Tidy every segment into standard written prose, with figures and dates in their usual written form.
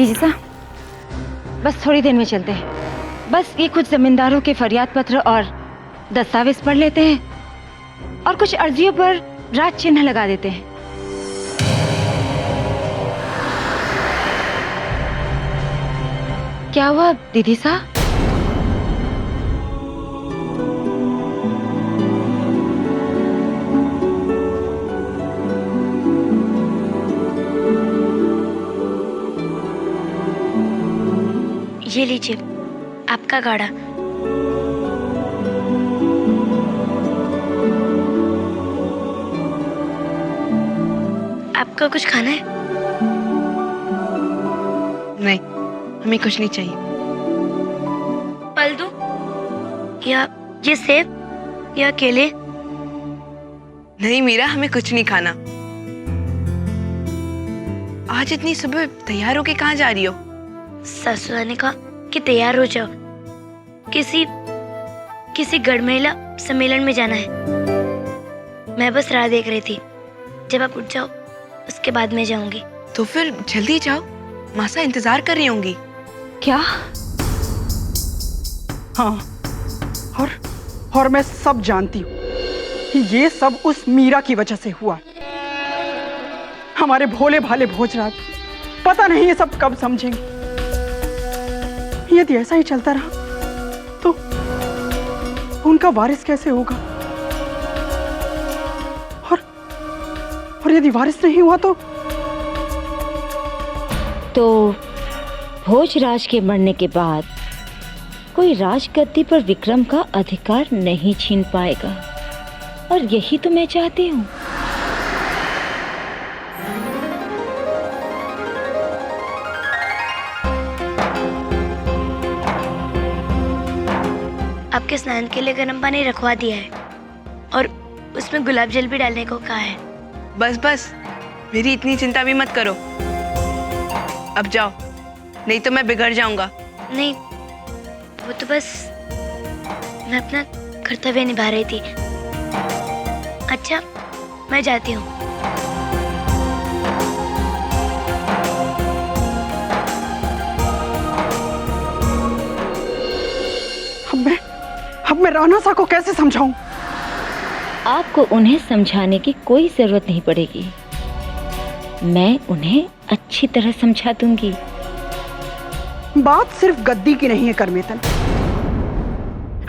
जी साहब, बस थोड़ी देर में चलते हैं। बस ये कुछ जमींदारों के फरियाद पत्र और दस्तावेज पढ़ लेते हैं और कुछ अर्जियों पर राज चिन्ह लगा देते हैं। क्या हुआ दीदी साहब? ये लीजिए आपका गाड़ा। आपका कुछ खाना है? नहीं, हमें कुछ नहीं चाहिए। फल दूं? या ये सेब या केले? नहीं मीरा, हमें कुछ नहीं खाना। आज इतनी सुबह तैयार होके कहाँ जा रही हो? सासू ने कहा कि तैयार हो जाओ, किसी गढ़ महिला सम्मेलन में जाना है। मैं बस राह देख रही थी, जब आप उठ जाओ उसके बाद मैं जाऊंगी। तो फिर जल्दी जाओ, मासा इंतजार कर रही होंगी। क्या? हाँ, और मैं सब जानती हूँ कि ये सब उस मीरा की वजह से हुआ। हमारे भोले भाले भोजराज पता नहीं ये सब कब समझेंगे। यदि ऐसा ही चलता रहा तो उनका वारिस कैसे होगा? और यदि वारिस नहीं हुआ तो भोजराज के मरने के बाद कोई राजगद्दी पर विक्रम का अधिकार नहीं छीन पाएगा, और यही तो मैं चाहती हूँ। आपके स्नान के लिए गर्म पानी रखवा दिया है और उसमें गुलाब जल भी डालने को कहा है। बस बस, मेरी इतनी चिंता भी मत करो। अब जाओ, नहीं तो मैं बिगड़ जाऊंगा। नहीं, वो तो बस मैं अपना कर्तव्य निभा रही थी। अच्छा, मैं जाती हूँ। अब मैं राणा सा को कैसे समझाऊं? आपको उन्हें समझाने की कोई जरूरत नहीं पड़ेगी, मैं उन्हें अच्छी तरह समझा दूंगी। बात सिर्फ गद्दी की नहीं है करमेतन।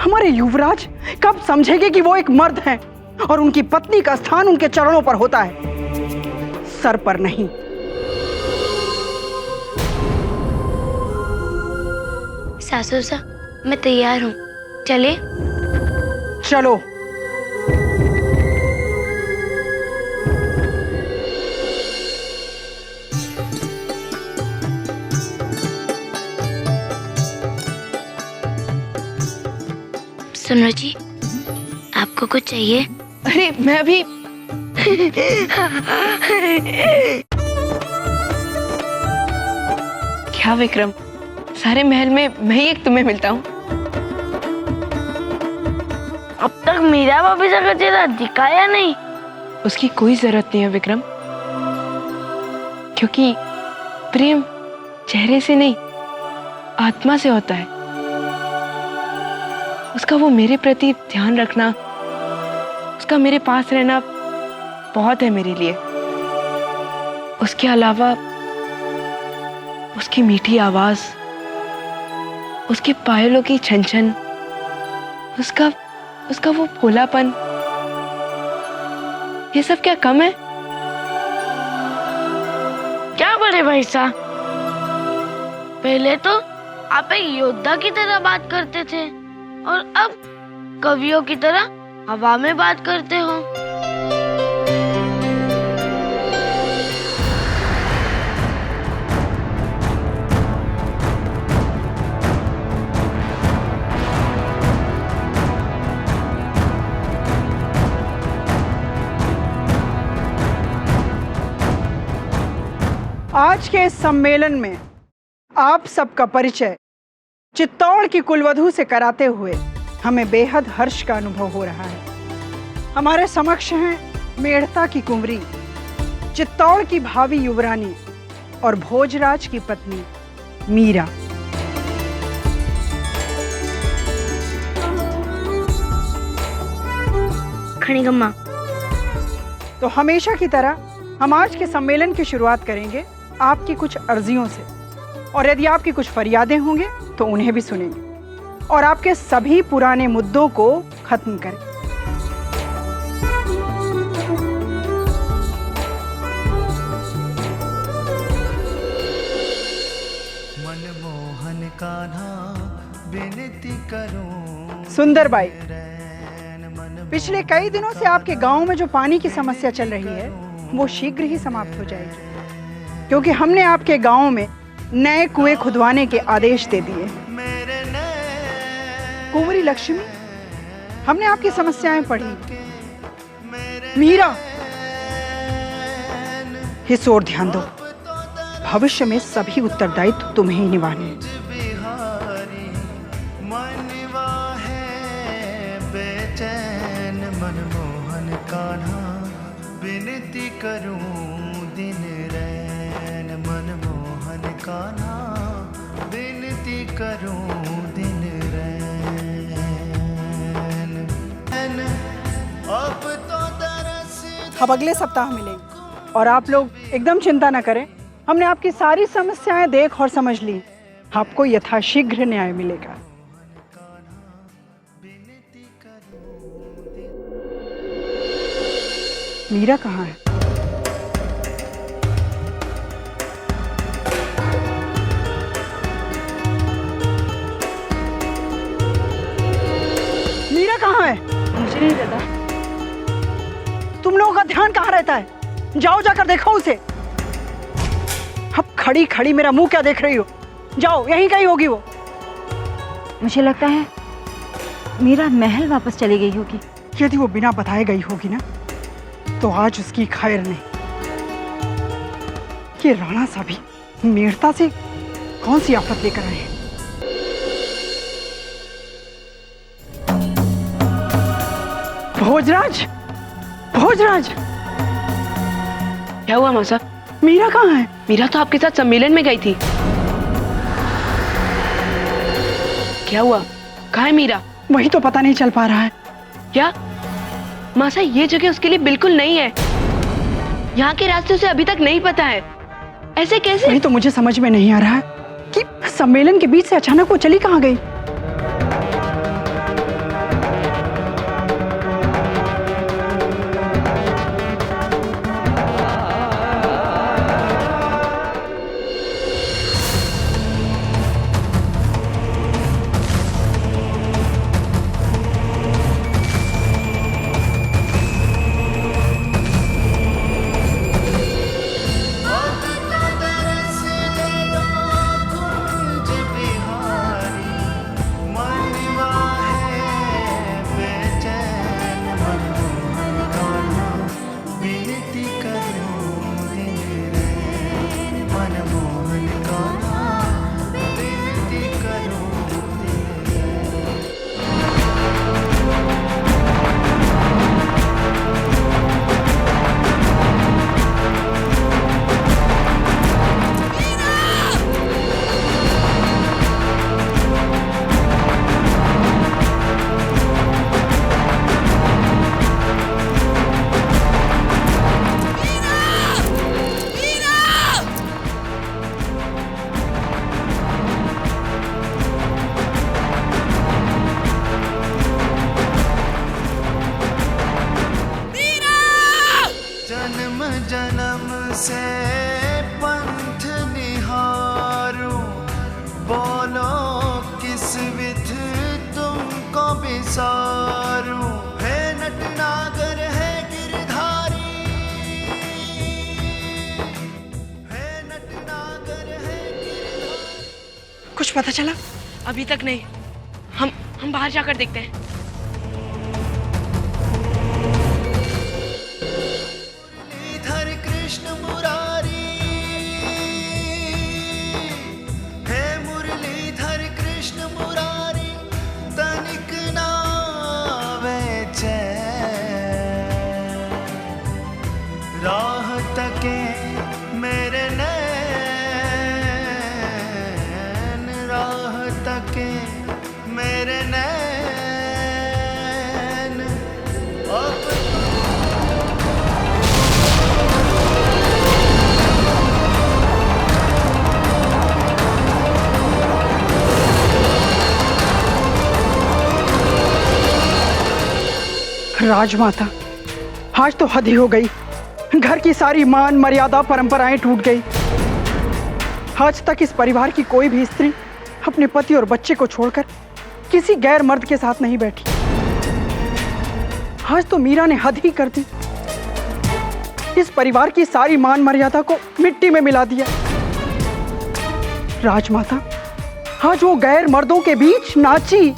हमारे युवराज कब समझेंगे कि वो एक मर्द हैं और उनकी पत्नी का स्थान उनके चरणों पर होता है, सर पर नहीं। सासू सा, मैं तैयार हूँ, चले? चलो। सुनो जी, आपको कुछ चाहिए? अरे मैं अभी क्या विक्रम, सारे महल में मैं ही एक तुम्हें मिलता हूँ। अब तक मीरा भाभी का चेहरा दिखाया नहीं। उसकी कोई जरूरत नहीं है विक्रम, क्योंकि प्रेम चेहरे से नहीं, आत्मा से होता है। उसका वो मेरे प्रति ध्यान रखना, उसका मेरे पास रहना बहुत है मेरे लिए। उसके अलावा उसकी मीठी आवाज, उसके पायलों की छन छन, उसका वो भोलापन, ये सब क्या कम है? क्या बड़े भाई साहब, पहले तो आप एक योद्धा की तरह बात करते थे और अब कवियों की तरह हवा में बात करते हो। आज के इस सम्मेलन में आप सबका परिचय चित्तौड़ की कुलवधू से कराते हुए हमें बेहद हर्ष का अनुभव हो रहा है। हमारे समक्ष हैं मेड़ता की कुंवरी, चित्तौड़ की भावी युवरानी और भोजराज की पत्नी मीरा। खणिगम्मा। तो हमेशा की तरह हम आज के सम्मेलन की शुरुआत करेंगे आपकी कुछ अर्जियों से, और यदि आपकी कुछ फरियादें होंगे तो उन्हें भी सुनेंगे और आपके सभी पुराने मुद्दों को खत्म करें। मनमोहन कान्हा विनती करूं। सुंदर बाई, पिछले कई दिनों से आपके गांव में जो पानी की समस्या चल रही है वो शीघ्र ही समाप्त हो जाएगी, क्योंकि हमने आपके गांव में नए कुएं खुदवाने के आदेश दे दिए। कुंवरी लक्ष्मी, हमने आपकी समस्याएं पढ़ी। मीरा, इस ओर ध्यान दो, भविष्य में सभी उत्तरदायित्व तुम्हें ही निभाने हैं। मनमोहन कान्हा विनती करूं दिन रैन। मनमोहन कान्हा विनती करूं दिन रैन। अब तो तरस। अब अगले सप्ताह मिलेंगे और आप लोग एकदम चिंता न करें, हमने आपकी सारी समस्याएं देख और समझ ली। आपको यथाशीघ्र न्याय मिलेगा। मीरा कहाँ है? मीरा कहाँ है? मुझे नहीं पता। तुम लोगों का ध्यान कहाँ रहता है? जाओ जाकर देखो उसे। अब खड़ी खड़ी मेरा मुंह क्या देख रही हो? जाओ, यहीं कहीं होगी वो। मुझे लगता है मीरा महल वापस चली गई होगी। यदि वो बिना बताए गई होगी ना, तो आज उसकी खैर नहीं। ये राणा सा भी मीरता से कौन सी आफत लेकर आए हैं? भोजराज, भोजराज, क्या हुआ मौसा? मीरा कहाँ है? मीरा तो आपके साथ सम्मेलन में गई थी। क्या हुआ? कहाँ है मीरा? वही तो पता नहीं चल पा रहा है। क्या मासा, ये जगह उसके लिए बिल्कुल नहीं है। यहाँ के रास्ते उसे अभी तक नहीं पता है। ऐसे कैसे? वही तो मुझे समझ में नहीं आ रहा है कि सम्मेलन के बीच से अचानक वो चली कहाँ गई। सारू है नटनागर है गिरधारी, है नटनागर है गिरधारी। कुछ पता चला? अभी तक नहीं। हम बाहर जाकर देखते हैं। मुरलीधर कृष्ण मुरारी, है मुरलीधर कृष्ण मुरारी, तनिक ना बेचैन, राह तके मेरे नैन, राजमाता, आज तो हद ही हो गई। घर की सारी मान मर्यादा परंपराएं टूट गई। आज तक इस परिवार की कोई भी स्त्री अपने पति और बच्चे को छोड़कर किसी गैर मर्द के साथ नहीं बैठी। आज तो मीरा ने हद ही कर दी। इस परिवार की सारी मान मर्यादा को मिट्टी में मिला दिया। राजमाता, आज वो गैर मर्दों के बीच नाची।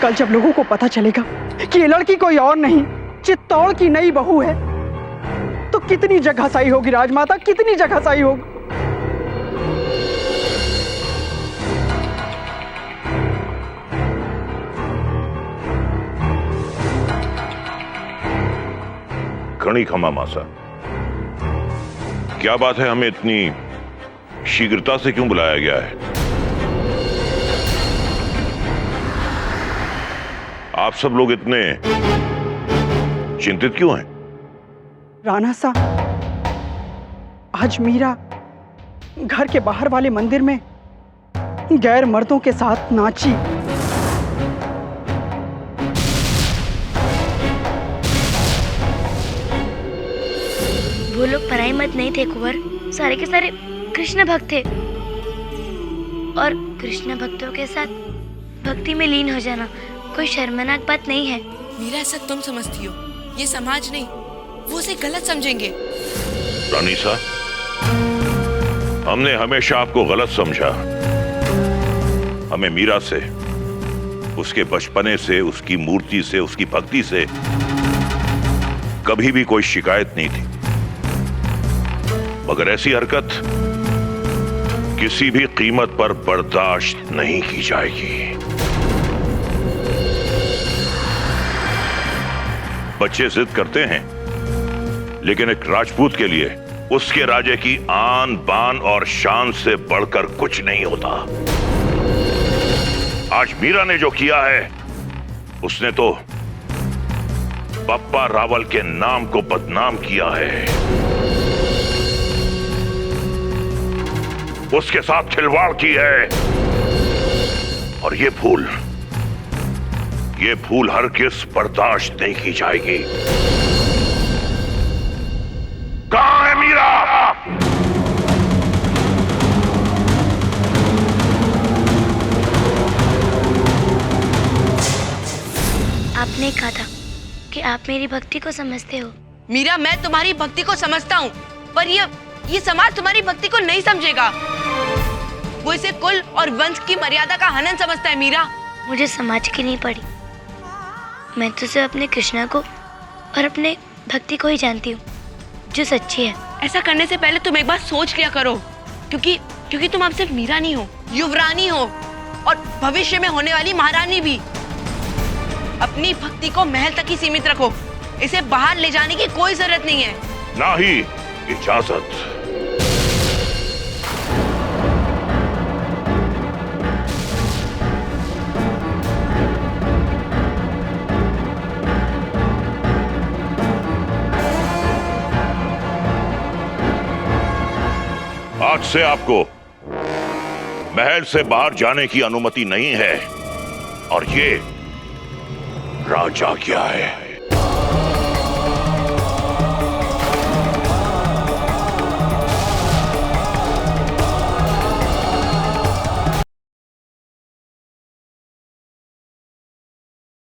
कल जब लोगों को पता चलेगा कि ये लड़की कोई और नहीं, चित्तौड़ की नई बहू है, तो कितनी जगहसाई होगी राजमाता, कितनी जगहसाई होगी। घणी खमा मासा, क्या बात है? हमें इतनी शीघ्रता से क्यों बुलाया गया है? आप सब लोग इतने चिंतित क्यों हैं? राणा साहब, आज मीरा घर के बाहर वाले मंदिर में गैर मर्दों के साथ नाची। वो लोग पराई मत नहीं थे कुंवर, सारे के सारे कृष्ण भक्त थे। और कृष्ण भक्तों के साथ भक्ति में लीन हो जाना कोई शर्मनाक बात नहीं है। मीरा, ऐसा तुम समझती हो, ये समाज नहीं, वो उसे गलत समझेंगे। रानीसा, हमने हमेशा आपको गलत समझा। हमें मीरा से, उसके बचपने से, उसकी मूर्ति से, उसकी भक्ति से कभी भी कोई शिकायत नहीं थी। मगर ऐसी हरकत किसी भी कीमत पर बर्दाश्त नहीं की जाएगी। बच्चे जिद करते हैं, लेकिन एक राजपूत के लिए उसके राजे की आन बान और शान से बढ़कर कुछ नहीं होता। आज मीरा ने जो किया है, उसने तो बप्पा रावल के नाम को बदनाम किया है। उसके साथ खिलवाड़ की है। और ये भूल हरगिज़ बर्दाश्त नहीं की जाएगी। कहां है मीरा? आपने कहा था कि आप मेरी भक्ति को समझते हो। मीरा, मैं तुम्हारी भक्ति को समझता हूँ, पर ये समाज तुम्हारी भक्ति को नहीं समझेगा। वो इसे कुल और वंश की मर्यादा का हनन समझता है। मीरा, मुझे समाज की नहीं पड़ी, मैं तो सिर्फ अपने कृष्णा को और अपने भक्ति को ही जानती हूँ, जो सच्ची है। ऐसा करने से पहले तुम एक बार सोच लिया करो, क्योंकि तुम अब सिर्फ मीरा नहीं हो, युवरानी हो और भविष्य में होने वाली महारानी भी। अपनी भक्ति को महल तक ही सीमित रखो, इसे बाहर ले जाने की कोई जरूरत नहीं है। ना ही इजाजत। आज से आपको महल से बाहर जाने की अनुमति नहीं है, और ये राजा क्या है।